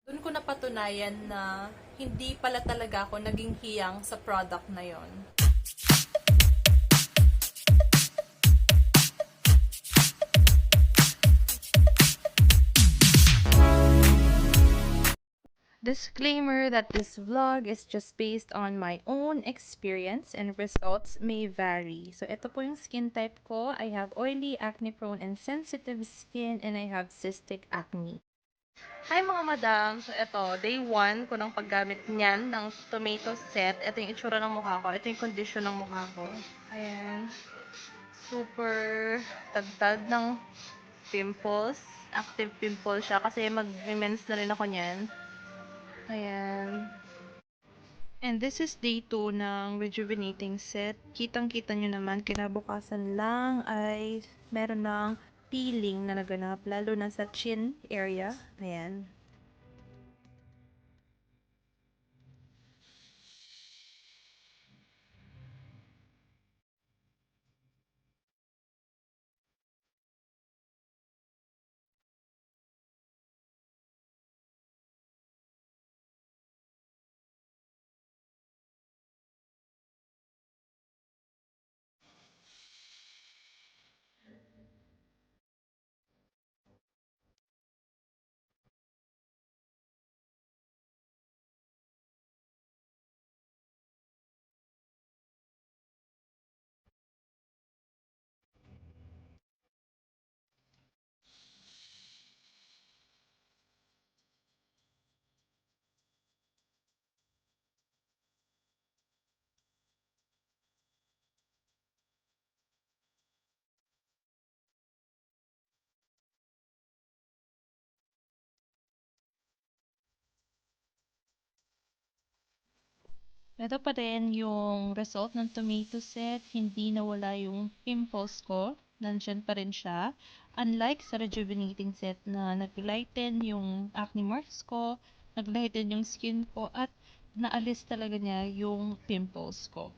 Doon ko napatunayan na hindi pala talaga ako naging hiyang sa product na yon. Disclaimer that this vlog is just based on my own experience and results may vary. So, ito po yung skin type ko. I have oily, acne-prone, and sensitive skin, and I have cystic acne. Hi mga madam! So ito, day 1 ko ng paggamit niyan ng tomato set. Ito yung itsura ng mukha ko. Ito yung condition ng mukha ko. Ayan. Super tagtad ng pimples. Active pimple siya kasi mag-mens na rin ako niyan. Ayan. And this is day 2 ng rejuvenating set. Kitang-kita nyo naman, kinabukasan lang ay meron ng peeling na naganap, lalo na sa chin area. Ayan. Ito pa rin yung result ng tomato set. Hindi nawala yung pimples ko. Nandyan pa rin siya. Unlike sa rejuvenating set na nag-lighten yung acne marks ko, nag-lighten yung skin ko, at naalis talaga niya yung pimples ko.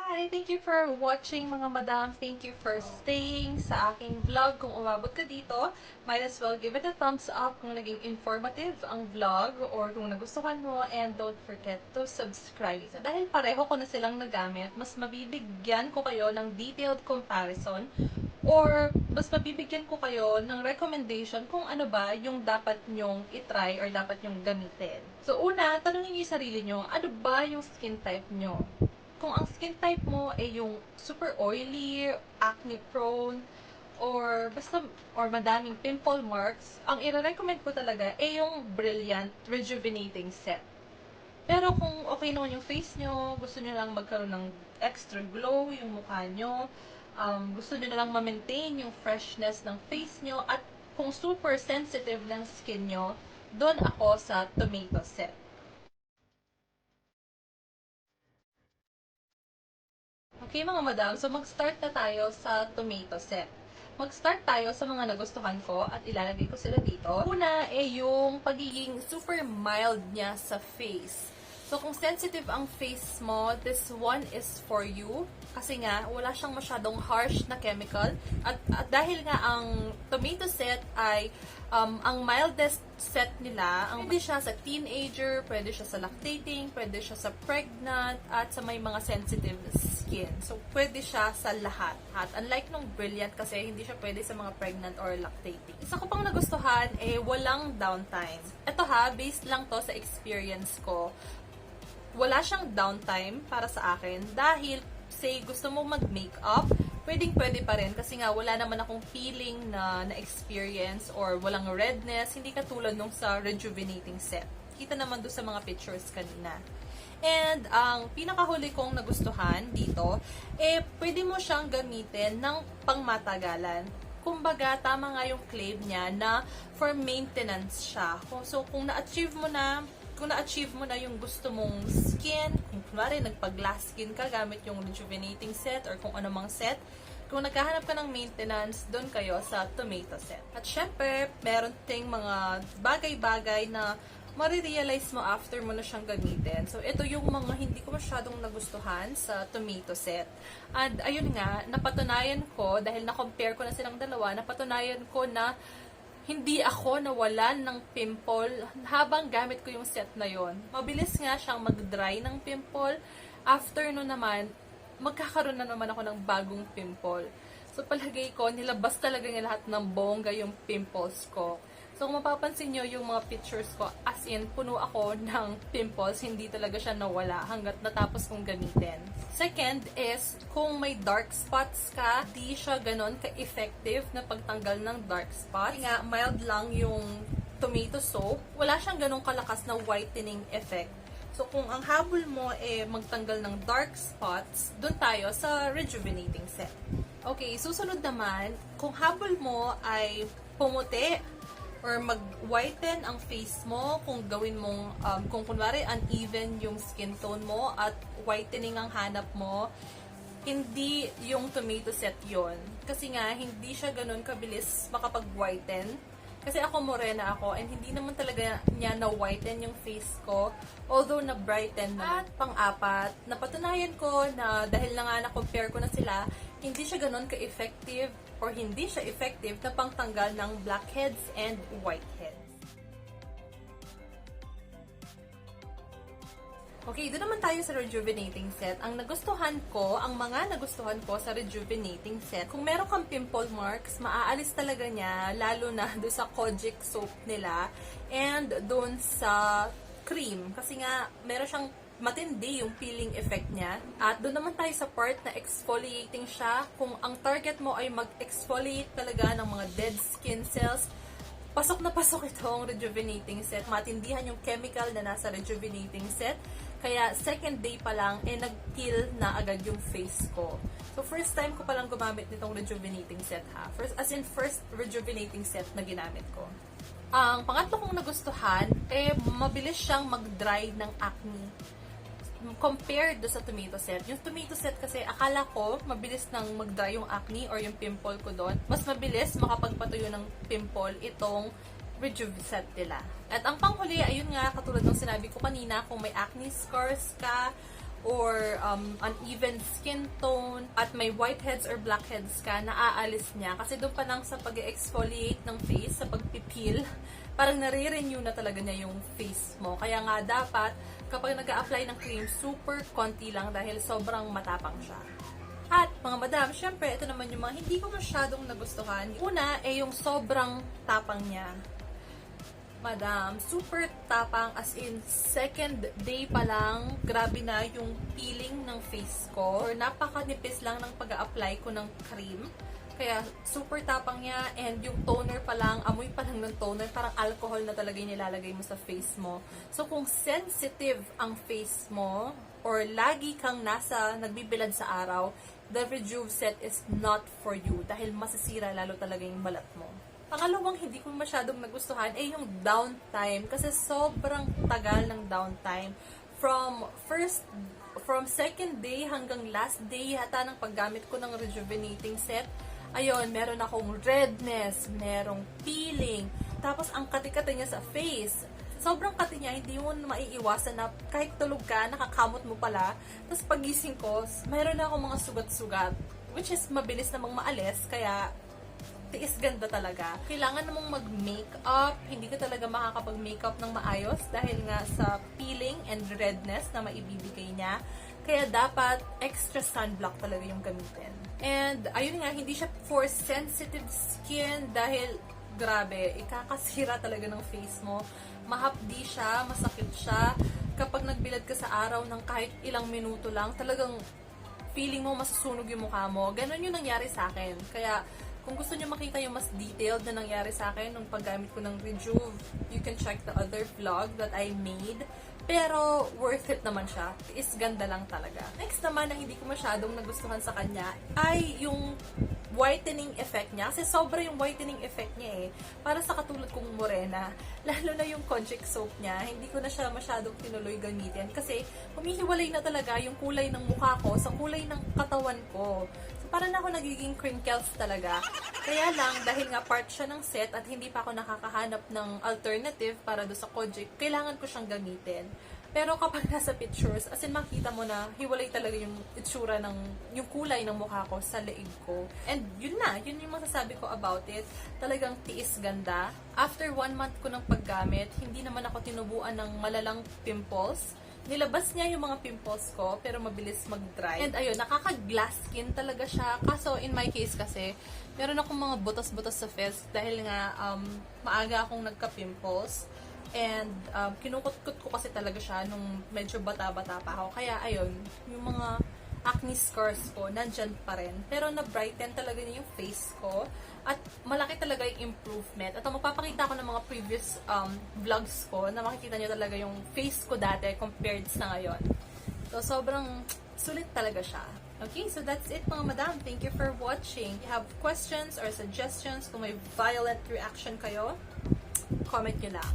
Hi! Thank you for watching mga madam. Thank you for staying sa aking vlog. Kung umabot ka dito, might as well give it a thumbs up kung naging informative ang vlog or kung nagustuhan mo, and don't forget to subscribe. Dahil pareho ko na silang nagamit, mas mabibigyan ko kayo ng detailed comparison or mas mabibigyan ko kayo ng recommendation kung ano ba yung dapat nyong itry or dapat nyong gamitin. So una, tanongin niyo yung sarili nyo, ano ba yung skin type nyo? Kung ang skin type mo ay yung super oily, acne prone, or basta or madaming pimple marks, ang i-recommend ko talaga ay yung Brilliant Rejuvenating Set. Pero kung okay naman yung face nyo, gusto nyo lang magkaroon ng extra glow yung mukha nyo, gusto nyo na lang ma-maintain yung freshness ng face nyo, at kung super sensitive ng skin nyo, doon ako sa tomato set. Okay mga madam, so mag-start na tayo sa tomato set. Mag-start tayo sa mga nagustuhan ko at ilalagay ko sila dito. Una ay yung pagiging super mild niya sa face. So kung sensitive ang face mo, this one is for you. Kasi nga, wala siyang masyadong harsh na chemical. At dahil nga ang tomato set ay ang mildest set nila, pwede siya sa teenager, pwede siya sa lactating, pwede siya sa pregnant, at sa may mga sensitive skin. So, pwede siya sa lahat. At unlike nung Brilliant kasi, hindi siya pwede sa mga pregnant or lactating. Isa ko pang nagustuhan, walang downtime. Ito based lang to sa experience ko. Wala siyang downtime para sa akin dahil, say, gusto mo mag-makeup, pwedeng-pwede pa rin kasi nga wala naman akong feeling na na-experience or walang redness, hindi katulad nung sa rejuvenating set. Kita naman doon sa mga pictures kanina. And ang pinakahuli kong nagustuhan dito, pwede mo siyang gamitin ng pangmatagalan. Kumbaga, tama nga yung claim niya na for maintenance siya. So, kung na-achieve mo na yung gusto mong skin, kung kunwari nagpag-glass skin ka gamit yung rejuvenating set or kung anumang set, kung naghahanap ka ng maintenance, doon kayo sa tomato set. At syempre, meron ting mga bagay-bagay na marirealize mo after mo na siyang gamitin. So, ito yung mga hindi ko masyadong nagustuhan sa tomato set. And, ayun nga, napatunayan ko, dahil na-compare ko na silang dalawa, napatunayan ko na hindi ako nawalan ng pimple habang gamit ko yung set na yon. Mabilis nga siyang mag-dry ng pimple. After nun naman, magkakaroon na naman ako ng bagong pimple. So palagay ko, nilabas talaga niya lahat ng bongga yung pimples ko. So kung mapapansin nyo yung mga pictures ko, as in, puno ako ng pimples, hindi talaga siya nawala hanggat natapos kong gamitin. Second is, kung may dark spots ka, di siya ganon ka-effective na pagtanggal ng dark spots. Nga, mild lang yung tomato soap, wala siyang ganong kalakas na whitening effect. So kung ang habol mo magtanggal ng dark spots, dun tayo sa rejuvenating set. Okay, susunod naman, kung habol mo ay pumuti or mag-whiten ang face mo, kung gawin mong, kung kunwari uneven yung skin tone mo at whitening ang hanap mo, hindi yung tomato set yon. Kasi nga, hindi siya ganun kabilis makapag-whiten. Kasi ako morena ako and hindi naman talaga niya na-whiten yung face ko, although na-brighten naman. At pang-apat, napatunayan ko na dahil na nga na-compare ko na sila, hindi siya ganun ka-effective or hindi siya effective na pangtanggal ng blackheads and whiteheads. Okay, doon naman tayo sa rejuvenating set. Ang mga nagustuhan ko sa rejuvenating set, kung meron kang pimple marks, maaalis talaga niya, lalo na doon sa Kojic soap nila and doon sa cream. Kasi nga, meron siyang matindi yung peeling effect niya. At doon naman tayo sa part na exfoliating siya. Kung ang target mo ay mag-exfoliate talaga ng mga dead skin cells, pasok na pasok itong rejuvenating set. Matindihan yung chemical na nasa rejuvenating set. Kaya second day pa lang, nag-peel na agad yung face ko. So first time ko palang gumamit nitong rejuvenating set ha. First rejuvenating set na ginamit ko. Ang pangatlo kong nagustuhan, mabilis siyang mag-dry ng acne. Compared do sa tomato set. Yung tomato set kasi, akala ko, mabilis nang mag-dry yung acne or yung pimple ko doon. Mas mabilis makapagpatuyo ng pimple itong Rejuve set nila. At ang panghuli, ayun nga, katulad ng sinabi ko kanina, kung may acne scars ka, or uneven skin tone, at may whiteheads or blackheads ka, naaalis niya. Kasi doon pa lang sa pag-exfoliate ng face, sa pagpipil, parang nare-renew na talaga niya yung face mo. Kaya nga dapat, kapag nag-a-apply ng cream, super konti lang dahil sobrang matapang siya. At mga madam, syempre, ito naman yung mga hindi ko masyadong nagustuhan. Una, yung sobrang tapang niya. Madam, super tapang, as in, second day pa lang, grabe na yung peeling ng face ko. Or napakanipis lang ng pag-a-apply ko ng cream. Kaya, super tapang niya, and yung toner pa lang, amoy pa lang ng toner, parang alcohol na talaga yung nilalagay mo sa face mo. So, kung sensitive ang face mo, or lagi kang nagbibilad sa araw, the Rejuve set is not for you, dahil masisira lalo talaga yung balat mo. Pangalawang hindi ko masyadong nagustuhan ay yung downtime, kasi sobrang tagal ng downtime. From second day hanggang last day yata ng paggamit ko ng rejuvenating set, ayun, meron akong redness, merong peeling, tapos ang kati-kati niya sa face. Sobrang kati niya, hindi mo maiiwasan na kahit tulog ka, nakakamot mo pala. Tapos pagising ko, mayroon na akong mga sugat-sugat, which is mabilis namang maalis, kaya tiis ganda talaga. Kailangan namang mag-makeup. Hindi ka talaga makakapag-makeup ng maayos dahil nga sa peeling and redness na maibibigay niya. Kaya dapat extra sunblock talaga yung gamitin. And ayun nga, hindi siya for sensitive skin dahil grabe, ikakasira talaga ng face mo. Mahapdi siya, masakit siya. Kapag nagbilad ka sa araw ng kahit ilang minuto lang, talagang feeling mo masusunog yung mukha mo. Ganon yung nangyari sa akin. Kaya kung gusto niyo makita yung mas detailed na nangyari sa akin nung paggamit ko ng Rejuve, you can check the other vlog that I made. Pero worth it naman siya. Is ganda lang talaga. Next naman na hindi ko masyadong nagustuhan sa kanya ay yung whitening effect niya. Kasi sobra yung whitening effect niya para sa katulad kong morena. Lalo na yung Kojic soap niya. Hindi ko na siya masyadong tinuloy gamitin. Kasi humihiwalay na talaga yung kulay ng mukha ko sa kulay ng katawan ko. So parang ako nagiging crinkles talaga. Kaya lang, dahil nga part siya ng set at hindi pa ako nakakahanap ng alternative para do sa Kojic, kailangan ko siyang gamitin. Pero kapag nasa pictures, as in makita mo na hiwalay talaga yung itsura ng, yung kulay ng mukha ko sa leeg ko. And yun na, yun yung masasabi ko about it. Talagang tiis ganda. After 1 month ko ng paggamit, hindi naman ako tinubuan ng malalang pimples. Nilabas niya yung mga pimples ko, pero mabilis mag-dry. And ayun, nakaka-glass skin talaga siya. Kaso, in my case kasi, meron akong mga butas-butas sa face dahil nga maaga akong nagka-pimples. And kinukut-kut ko kasi talaga siya nung medyo bata-bata pa ako. Kaya ayun, yung mga acne scars ko, nandyan pa rin. Pero na-brighten talaga niya yung face ko. At malaki talaga yung improvement. At magpapakita ko ng mga previous vlogs ko na makikita nyo talaga yung face ko dati compared sa ngayon. So, sobrang sulit talaga siya. Okay, so that's it mga madam. Thank you for watching. If you have questions or suggestions, kung may violent reaction kayo, comment nyo lang.